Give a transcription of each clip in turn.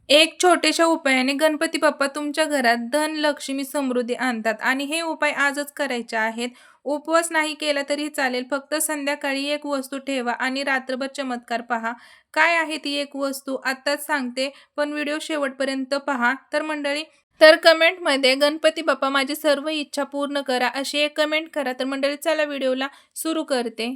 एक छोट्याशा उपायाने गणपती बाप्पा तुमच्या घरात धन, लक्ष्मी, समृद्धी आणतात आणि हे उपाय आजच करायचे आहेत. उपवास नाही केला तरी चालेल. फक्त संध्याकाळी एक वस्तू ठेवा आणि रात्रभर चमत्कार पहा. काय आहे ती एक वस्तू आत्ताच सांगते, पण व्हिडिओ शेवटपर्यंत पहा. तर कमेंटमध्ये "गणपती बाप्पा माझी सर्व इच्छा पूर्ण करा" अशी एक कमेंट करा. तर मंडळी चला व्हिडिओला सुरू करते.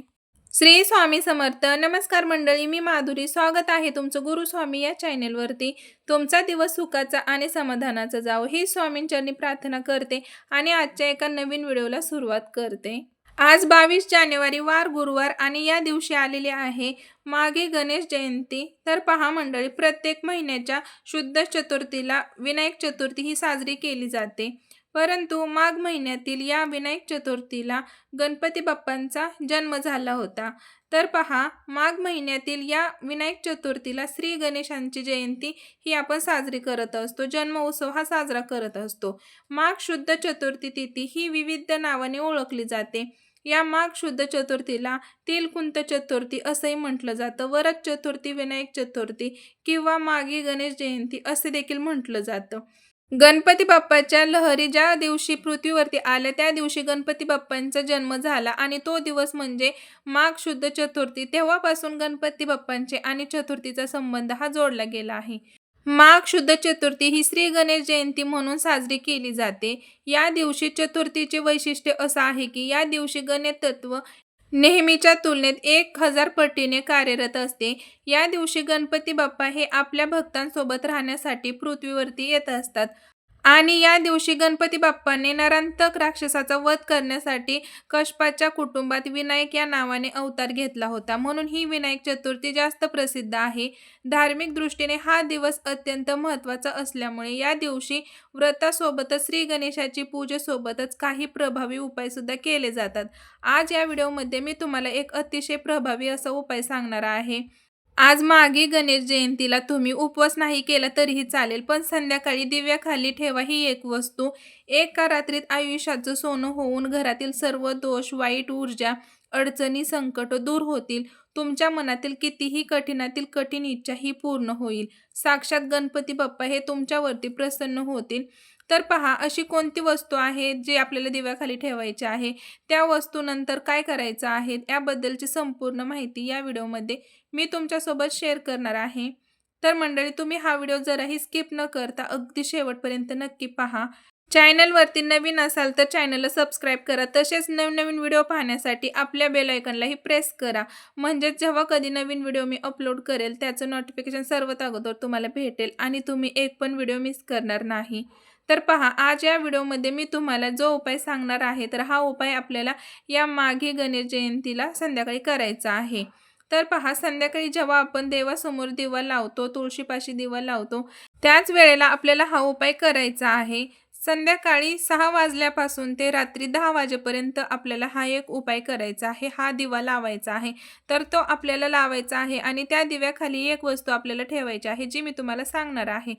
श्री स्वामी समर्थ. नमस्कार मंडळी, मी माधुरी. स्वागत आहे तुमचं गुरुस्वामी या चॅनेलवरती. तुमचा दिवस सुखाचा आणि समाधानाचा जावो ही स्वामींचरणी प्रार्थना करते आणि आजच्या एका नवीन व्हिडिओला सुरुवात करते. आज 22 जानेवारी वार गुरुवार आणि या दिवशी आलेली आहे माघी गणेश जयंती. तर पहा मंडळी, प्रत्येक महिन्याच्या शुद्ध चतुर्थीला विनायक चतुर्थी ही साजरी केली जाते. परंतु माघ महिन्यातील या विनायक चतुर्थीला गणपती बाप्पांचा जन्म झाला होता. तर पहा, माघ महिन्यातील या विनायक चतुर्थीला श्री गणेशांची जयंती ही आपण साजरी करत असतो. जन्म उत्सव हा साजरा करत असतो. माघ शुद्ध चतुर्थी तिथी ही विविध नावाने ओळखली जाते. या माघ शुद्ध चतुर्थीला तिलकुंत चतुर्थी असंही म्हटलं जातं. वरद चतुर्थी, विनायक चतुर्थी किंवा माघी गणेश जयंती असे देखील म्हटलं जातं. गणपती बाप्पाच्या लहरी ज्या दिवशी पृथ्वीवरती आल्या त्या दिवशी गणपती बाप्पांचा जन्म झाला आणि तो दिवस म्हणजे माघ शुद्ध चतुर्थी. तेव्हापासून गणपती बाप्पांचे आणि चतुर्थीचा संबंध हा जोडला गेला आहे. माघ शुद्ध चतुर्थी ही श्री गणेश जयंती म्हणून साजरी केली जाते. या दिवशी चतुर्थीचे वैशिष्ट्य असं आहे की या दिवशी गणेश तत्व नेहमीच्या तुलनेत 1000 पटीने कार्यरत असते. या दिवशी गणपती बाप्पा हे आपल्या भक्तांसोबत राहण्यासाठी पृथ्वीवरती येत असतात आणि या दिवशी गणपती बाप्पाने नरांतक राक्षसाचा वध करण्यासाठी कश्यपाच्या कुटुंबात विनायक या नावाने अवतार घेतला होता. म्हणून ही विनायक चतुर्थी जास्त प्रसिद्ध आहे. धार्मिक दृष्टीने हा दिवस अत्यंत महत्त्वाचा असल्यामुळे या दिवशी व्रतासोबतच श्री गणेशाची पूजेसोबतच काही प्रभावी उपाय सुद्धा केले जातात. आज या व्हिडिओमध्ये मी तुम्हाला एक अतिशय प्रभावी असा उपाय सांगणार आहे. आज माघी गणेश जयंतीला तुम्ही उपवास नाही केला तरीही चालेल, पण संध्याकाळी दिव्याखाली ठेवा ही एक वस्तू. एका रात्रीत आयुष्याचं सोनं होऊन घरातील सर्व दोष, वाईट ऊर्जा, अडचणी, संकट दूर होतील. तुमच्या मनातील कितीही कठीणातील कठीण इच्छा ही पूर्ण होईल. साक्षात गणपती बाप्पा हे तुमच्यावरती प्रसन्न होतील. तर पहा, अशी कोणती वस्तू आहे जी आपल्याला दिव्याखाली ठेवायची आहे, त्या वस्तूनंतर काय करायचं आहे याबद्दलची संपूर्ण माहिती या व्हिडिओमध्ये मी तुमच्यासोबत शेअर करणार आहे. तर मंडळी, तुम्ही हा व्हिडिओ जराही स्किप न करता अगदी शेवटपर्यंत नक्की पहा. चॅनलवरती नवीन असाल तर चॅनलला सबस्क्राईब करा. तसेच नवनवीन व्हिडिओ पाहण्यासाठी आपल्या बेल आयकॉनलाही प्रेस करा. म्हणजेच जेव्हा कधी नवीन व्हिडिओ मी अपलोड करेल त्याचं नोटिफिकेशन सर्वात अगोदर तुम्हाला भेटेल आणि तुम्ही एक पण व्हिडिओ मिस करणार नाही. तर पहा, आज या व्हिडिओमध्ये मी तुम्हाला जो उपाय सांगणार आहे तर हा उपाय आपल्याला या माघी गणेश जयंतीला संध्याकाळी करायचा आहे. तर पहा, संध्याकाळी जेव्हा आपण देवासमोर दिवा लावतो, तुळशीपाशी दिवा लावतो, त्याच वेळेला आपल्याला हा उपाय करायचा आहे. संध्याकाळी 6 वाजल्यापासून ते रात्री 10 वाजेपर्यंत आपल्याला हा एक उपाय करायचा आहे. हा दिवा लावायचा आहे. तर तो आपल्याला लावायचा आहे आणि त्या दिव्याखाली एक वस्तू आपल्याला ठेवायची आहे जी मी तुम्हाला सांगणार आहे.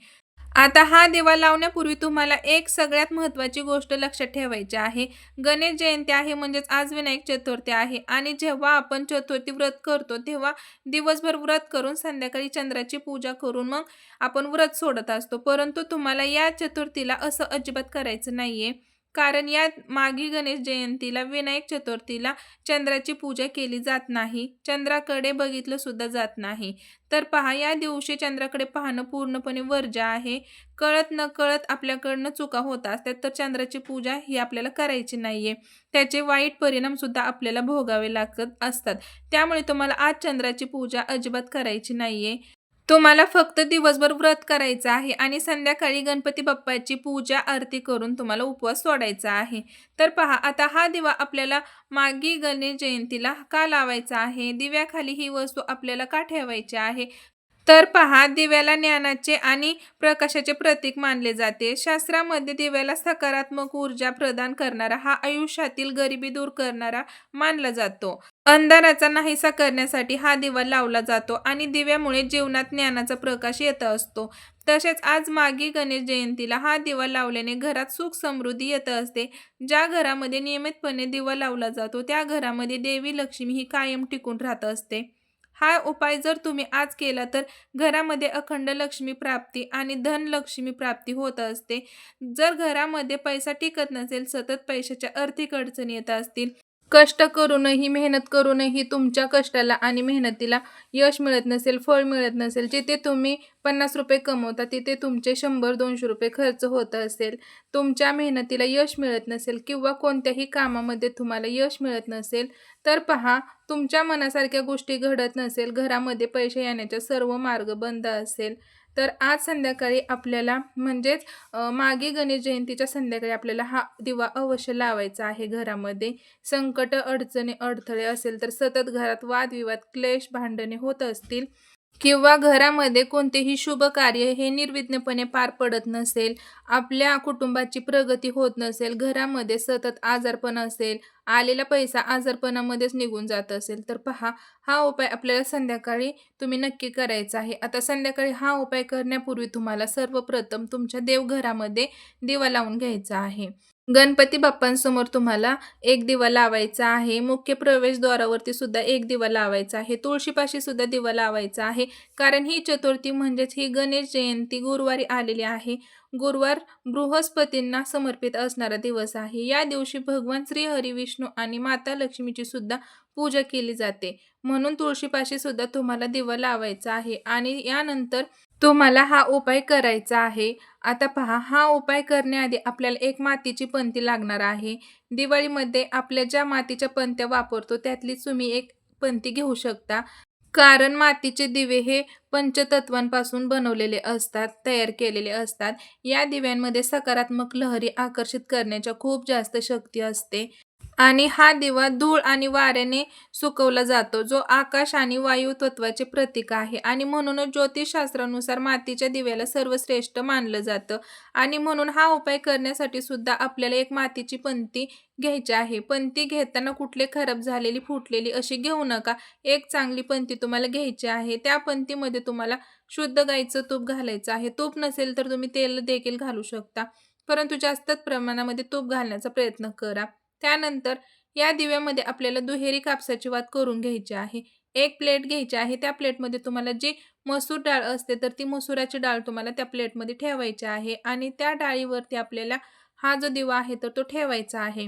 आता हा दिवा लावण्यापूर्वी तुम्हाला एक सगळ्यात महत्त्वाची गोष्ट लक्षात ठेवायची आहे. गणेश जयंती आहे म्हणजेच आज विनायक चतुर्थी आहे आणि जेव्हा आपण चतुर्थी व्रत करतो तेव्हा दिवसभर व्रत करून संध्याकाळी चंद्राची पूजा करून मग आपण व्रत सोडत असतो. परंतु तुम्हाला या चतुर्थीला असं अजिबात करायचं नाहीये. कारण या माघी गणेश जयंतीला, विनायक चतुर्थीला चंद्राची पूजा केली जात नाही. चंद्राकडे बघितलं सुद्धा जात नाही. तर पहा, या दिवशी चंद्राकडे पाहणं पूर्णपणे वर्ज्य आहे. कळत नकळत आपल्याकडनं चुका होत असतात, तर चंद्राची पूजा ही आपल्याला करायची नाहीये. त्याचे वाईट परिणाम सुद्धा आपल्याला भोगावे लागत असतात. त्यामुळे तुम्हाला आज चंद्राची पूजा अजिबात करायची नाहीये. तुम्हाला फक्त दिवसभर व्रत करायचं आहे आणि संध्याकाळी गणपती बाप्पाची पूजा आरती करून तुम्हाला उपवास सोडायचा आहे. तर पहा, आता हा दिवा आपल्याला माघी गणेश जयंतीला का लावायचा आहे, दिव्याखाली ही वस्तू आपल्याला का ठेवायची आहे, तर पहा, दिव्याला ज्ञानाचे आणि प्रकाशाचे प्रतीक मानले जाते. शास्त्रामध्ये दिव्याला सकारात्मक ऊर्जा प्रदान करणारा, हा आयुष्यातील गरिबी दूर करणारा मानला जातो. अंधाराचा नाहीसा करण्यासाठी हा दिवा लावला जातो आणि दिव्यामुळे जीवनात ज्ञानाचा प्रकाश येत असतो. तसेच आज माघी गणेश जयंतीला हा दिवा लावल्याने घरात सुख समृद्धी येत असते. ज्या घरामध्ये नियमितपणे दिवा लावला जातो त्या घरामध्ये देवी लक्ष्मी ही कायम टिकून राहत असते. हा उपाय जर तुम्ही आज केला तर घरामध्ये अखंड लक्ष्मी प्राप्ती आणि धनलक्ष्मी प्राप्ती होत असते. जर घरामध्ये पैसा टिकत नसेल, सतत पैशाच्या आर्थिक अडचणी येत असतील, कष्ट करूनही, मेहनत करूनही तुमच्या कष्टाला आणि मेहनतीला यश मिळत नसेल, फळ मिळत नसेल, जिथे तुम्ही ₹50 कमवता तिथे तुमचे ₹100-200 खर्च होत असेल, तुमच्या मेहनतीला यश मिळत नसेल किंवा कोणत्याही कामामध्ये तुम्हाला यश मिळत नसेल, तर पहा तुमच्या मनासारख्या गोष्टी घडत नसेल, घरामध्ये पैसे येण्याचे सर्व मार्ग बंद असेल, तर आज संध्याकाळी आपल्याला म्हणजेच मागे गणेश जयंतीच्या संध्याकाळी आपल्याला हा दिवा अवश्य लावायचा आहे घरामध्ये. संकट, अडचणी, अडथळे असेल तर सतत घरात वादविवाद, क्लेश, भांडणे होत असतील किंवा घरामध्ये कोणतेही शुभ कार्य हे निर्विघ्नपणे पार पडत नसेल, आपल्या कुटुंबाची प्रगती होत नसेल, घरामध्ये सतत आजारपण असेल, आलेला पैसा आजारपणामध्येच निघून जात असेल, तर पहा हा उपाय आपल्याला संध्याकाळी तुम्ही नक्की करायचा आहे. आता संध्याकाळी हा उपाय करण्यापूर्वी तुम्हाला सर्वप्रथम तुमच्या देवघरामध्ये दिवा लावून घ्यायचा आहे. गणपती बाप्पांसमोर तुम्हाला एक दिवा लावायचा आहे. मुख्य प्रवेशद्वारावरती सुद्धा एक दिवा लावायचा आहे. तुळशीपाशी सुद्धा दिवा लावायचा आहे. कारण ही चतुर्थी म्हणजेच ही गणेश जयंती गुरुवारी आलेली आहे. गुरुवार बृहस्पतींना समर्पित असणारा दिवस आहे. या दिवशी भगवान श्री हरी, विष्णू आणि माता लक्ष्मीची सुद्धा पूजा केली जाते. म्हणून तुळशीपाशी सुद्धा तुम्हाला दिवा लावायचा आहे आणि यानंतर तुम्हाला हा उपाय करायचा आहे. आता पहा, हा उपाय करण्याआधी आपल्याला एक मातीची पंती लागणार आहे. दिवाळीमध्ये आपल्या ज्या मातीच्या पंत्या वापरतो त्यातलीच तुम्ही एक पंती घेऊ शकता. कारण मातीचे दिवे हे पंचतत्वांपासून बनवलेले असतात, तयार केलेले असतात. या दिव्यांमध्ये सकारात्मक लहरी आकर्षित करण्याच्या खूप जास्त शक्ती असते. आणि हा दिवा धूळ आणि वाऱ्याने सुकवला जातो, जो आकाश आणि वायू तत्वाचे प्रतीक आहे आणि म्हणूनच ज्योतिषशास्त्रानुसार मातीच्या दिव्याला सर्वश्रेष्ठ मानलं जातं आणि म्हणून हा उपाय करण्यासाठी सुद्धा आपल्याला एक मातीची पंती घ्यायची आहे. पंती घेताना कुठली खराब झालेली, फुटलेली अशी घेऊ नका. एक चांगली पंती तुम्हाला घ्यायची आहे. त्या पंतीमध्ये तुम्हाला शुद्ध गाईचं तूप घालायचं आहे. तूप नसेल तर तुम्ही तेल देखील घालू शकता, परंतु जास्त प्रमाणामध्ये तूप घालण्याचा प्रयत्न करा. त्यानंतर या दिव्यामध्ये आपल्याला दुहेरी कापसाची वात करून घ्यायची आहे. एक प्लेट घ्यायची आहे. त्या प्लेटमध्ये तुम्हाला जी मसूर डाळ असते तर ती मसुराची डाळ तुम्हाला त्या प्लेटमध्ये ठेवायची आहे आणि त्या डाळीवरती आपल्याला हा जो दिवा आहे तर तो ठेवायचा आहे.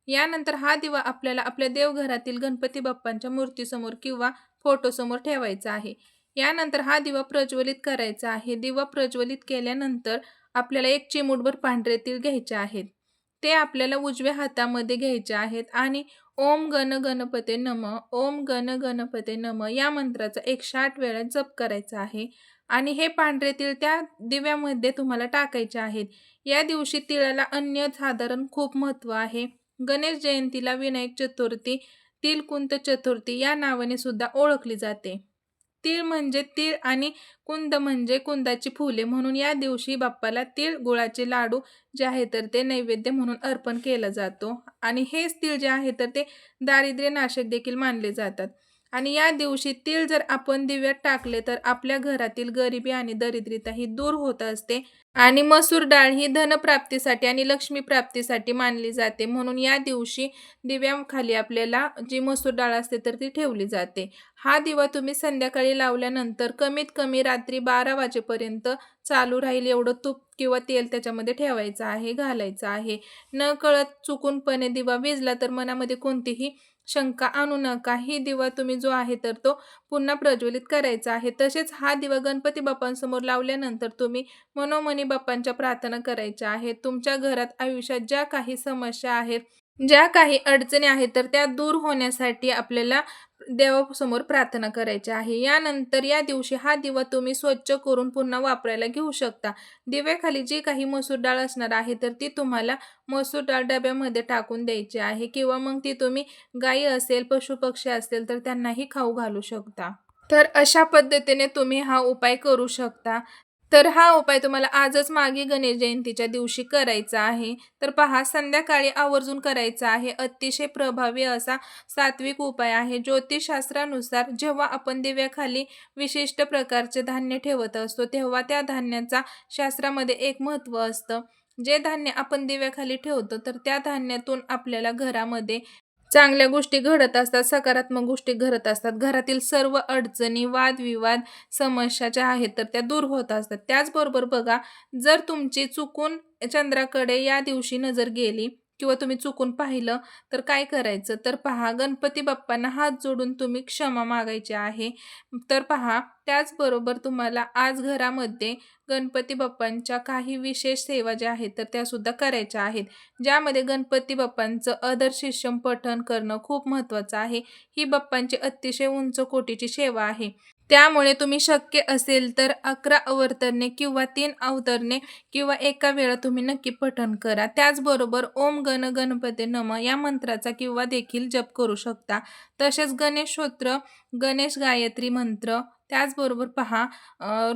यानंतर हा दिवा आपल्याला आपल्या देवघरातील गणपती बाप्पांच्या मूर्तीसमोर किंवा फोटोसमोर ठेवायचा आहे. यानंतर हा दिवा प्रज्वलित करायचा आहे. दिवा प्रज्वलित केल्यानंतर आपल्याला एक चिमूटभर पांढरे तीळ घ्यायचे आहेत. ते आपल्याला उजव्या हातामध्ये घ्यायचे आहेत आणि ओम गण गणपते नमः, ओम गण गणपते नमः या मंत्राचा 108 वेळा जप करायचा आहे आणि हे पांढरे तीळ त्या दिव्यामध्ये तुम्हाला टाकायचे आहेत. या दिवशी तिळाला साधारण खूप महत्त्व आहे. गणेश जयंतीला विनायक चतुर्थी, तिळकुंत चतुर्थी या नावाने सुद्धा ओळखली जाते. तीळ म्हणजे तीळ आणि कुंद म्हणजे कुंदाची फुले, म्हणून या दिवशी बाप्पाला तीळ गुळाचे लाडू जे आहे तर ते नैवेद्य म्हणून अर्पण केला जातो आणि हेच तीळ जे आहे तर ते दारिद्र्यनाशक देखील मानले जातात. आणि या दिवशी तीळ जर आपण दिव्यात टाकले तर आपल्या घरातील गरिबी आणि दरिद्रता ही दूर होत असते आणि मसूर डाळ ही धनप्राप्तीसाठी आणि लक्ष्मी प्राप्तीसाठी मानली जाते. म्हणून या दिवशी दिव्याखाली आपल्याला जी मसूर डाळ असते तर ती ठेवली जाते. हा दिवा तुम्ही संध्याकाळी लावल्यानंतर कमीत कमी रात्री 12 वाजेपर्यंत चालू राहील एवढं तूप किंवा तेल त्याच्यामध्ये ठेवायचं आहे, घालायचं आहे. नकळत चुकूनपणे दिवा विझला तर मनामध्ये कोणतीही शंका आणू नका. ही दिवा तुम्ही जो आहे तर तो पुन्हा प्रज्वलित करायचा आहे. तसेच हा दिवा गणपती बाप्पांसमोर लावल्यानंतर तुम्ही मनोमनी बाप्पांच्या प्रार्थना करायच्या आहेत. तुमच्या घरात आयुष्यात ज्या काही समस्या आहेत, ज्या काही अडचणी आहेत तर त्या दूर होण्यासाठी आपल्याला देवासमोर प्रार्थना करायची आहे. यानंतर या दिवशी हा दिवा तुम्ही स्वच्छ करून पुन्हा वापरायला घेऊ शकता. दिव्याखाली जी काही मसूर डाळ असणार आहे तर ती तुम्हाला मसूर डाळ डब्यामध्ये टाकून द्यायची आहे किंवा मग ती तुम्ही गायी असेल, पशुपक्षी असेल तर त्यांनाही खाऊ घालू शकता. तर अशा पद्धतीने तुम्ही हा उपाय करू शकता. तर हा उपाय तुम्हाला आजच मागे गणेश जयंतीच्या दिवशी करायचा आहे. तर पहा संध्याकाळी आवर्जून करायचा आहे. अतिशय प्रभावी असा सात्विक उपाय आहे. ज्योतिषशास्त्रानुसार जेव्हा आपण दिव्याखाली विशिष्ट प्रकारचे धान्य ठेवत असतो तेव्हा त्या धान्याचा शास्त्रामध्ये एक महत्त्व असतं. जे धान्य आपण दिव्याखाली ठेवतो तर त्या धान्यातून आपल्याला घरामध्ये चांगल्या गोष्टी घडत असतात, सकारात्मक गोष्टी घडत असतात. घरातील सर्व अडचणी, वादविवाद, समस्या ज्या आहेत तर त्या दूर होत असतात. त्याचबरोबर बघा, जर तुमची चुकून चंद्राकडे या दिवशी नजर गेली किंवा तुम्ही चुकून पाहिलं, तर काय करायचं? तर पहा, गणपती बाप्पांना हात जोडून तुम्ही क्षमा मागायची आहे. तर पहा, त्याचबरोबर तुम्हाला आज घरामध्ये गणपती बाप्पांच्या काही विशेष सेवा ज्या आहेत तर त्यासुद्धा करायच्या आहेत. ज्यामध्ये गणपती बाप्पांचं अधरशीर्षम पठण करणं खूप महत्त्वाचं आहे. ही बाप्पांची अतिशय उंच कोटीची सेवा आहे. त्यामुळे तुम्ही शक्य असेल तर 11 अवतरणे किंवा 3 अवतरणे किंवा एका वेळा तुम्ही नक्की पठण करा. त्याचबरोबर ओम गण गणपते नमः या मंत्राचा किंवा देखील जप करू शकता. तसेच गणेश स्तोत्र, गणेश गायत्री मंत्र, त्याचबरोबर पहा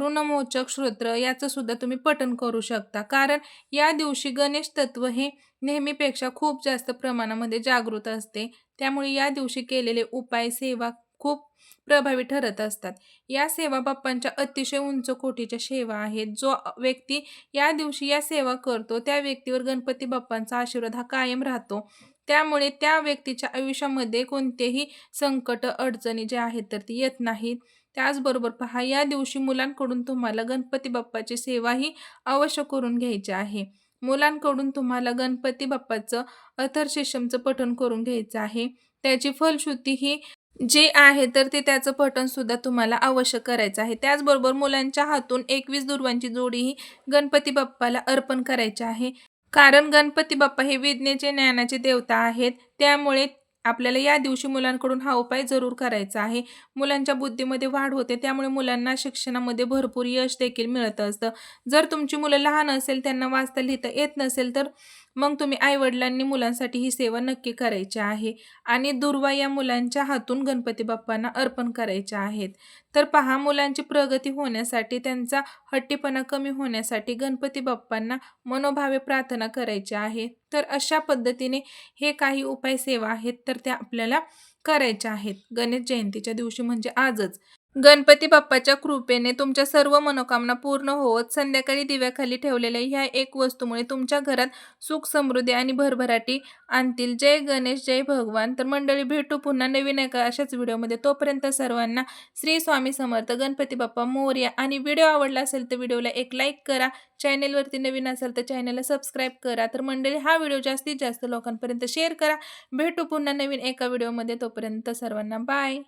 ऋणमोचक स्तोत्र याचं सुद्धा तुम्ही पठण करू शकता. कारण या दिवशी गणेश तत्व हे नेहमीपेक्षा खूप जास्त प्रमाणामध्ये जागृत असते. त्यामुळे या दिवशी केलेले उपाय, सेवा खूप प्रभावी ठरत असतात. या सेवा बाप्पांच्या अतिशय उंच कोटीच्या सेवा आहेत. जो व्यक्ती या दिवशी या सेवा करतो, त्या व्यक्तीवर गणपती बाप्पांचा आशीर्वाद हा कायम राहतो. त्यामुळे त्या व्यक्तीच्या आयुष्यामध्ये कोणतेही संकट, अडचणी ज्या आहेत तर ती येत नाहीत. त्याचबरोबर पहा, या दिवशी मुलांकडून तुम्हाला गणपती बाप्पाची सेवाही अवश्य करून घ्यायची आहे. मुलांकडून तुम्हाला गणपती बाप्पाचं अथर्वशीर्षमचं पठण करून घ्यायचं आहे. त्याची फलश्रुती ही जी आहे तर ते त्याचं पठण सुद्धा तुम्हाला अवश्य करायचं आहे. त्याचबरोबर मुलांच्या हातून 21 दुर्वांची जोडीही गणपती बाप्पाला अर्पण करायची आहे. कारण गणपती बाप्पा हे विज्ञानाचे, ज्ञानाचे देवता आहेत. त्यामुळे आपल्याला या दिवशी मुलांकडून हा उपाय जरूर करायचा आहे. मुलांच्या बुद्धीमध्ये वाढ होते, त्यामुळे मुलांना शिक्षणामध्ये भरपूर यश देखील मिळत असतं. जर तुमची मुलं लहान असेल, त्यांना वाचता लिहिता येत नसेल, तर मग तुम्ही आई-वडिलांनी मुलांसाठी ही सेवा नक्की करायची आहे आणि दुर्वा या मुलांच्या हातून गणपती बाप्पांना अर्पण करायच्या आहेत. तर पहा, मुलांची प्रगती होण्यासाठी, त्यांचा हट्टीपणा कमी होण्यासाठी गणपती बाप्पांना मनोभावे प्रार्थना करायची आहे. तर अशा पद्धतीने हे काही उपाय सेवा आहेत तर त्या आपल्याला करायच्या आहेत गणेश जयंतीच्या दिवशी, म्हणजे आजच. गणपती बाप्पाच्या कृपेने तुमच्या सर्व मनोकामना पूर्ण होत संध्याकाळी दिव्याखाली ठेवलेल्या ह्या एक वस्तूमुळे तुमच्या घरात सुख, समृद्धी आणि भरभराटी आणतील. जय गणेश, जय भगवान. तर मंडळी, भेटू पुन्हा नवीन एका अशाच व्हिडिओमध्ये. तोपर्यंत सर्वांना श्री स्वामी समर्थ, गणपती बाप्पा मोरया. आणि व्हिडिओ आवडला असेल तर व्हिडिओला एक लाईक करा. चॅनेलवरती नवीन असेल तर चॅनेलला सबस्क्राईब करा. तर मंडळी, हा व्हिडिओ जास्तीत जास्त लोकांपर्यंत शेअर करा. भेटू पुन्हा नवीन एका व्हिडिओमध्ये. तोपर्यंत सर्वांना बाय.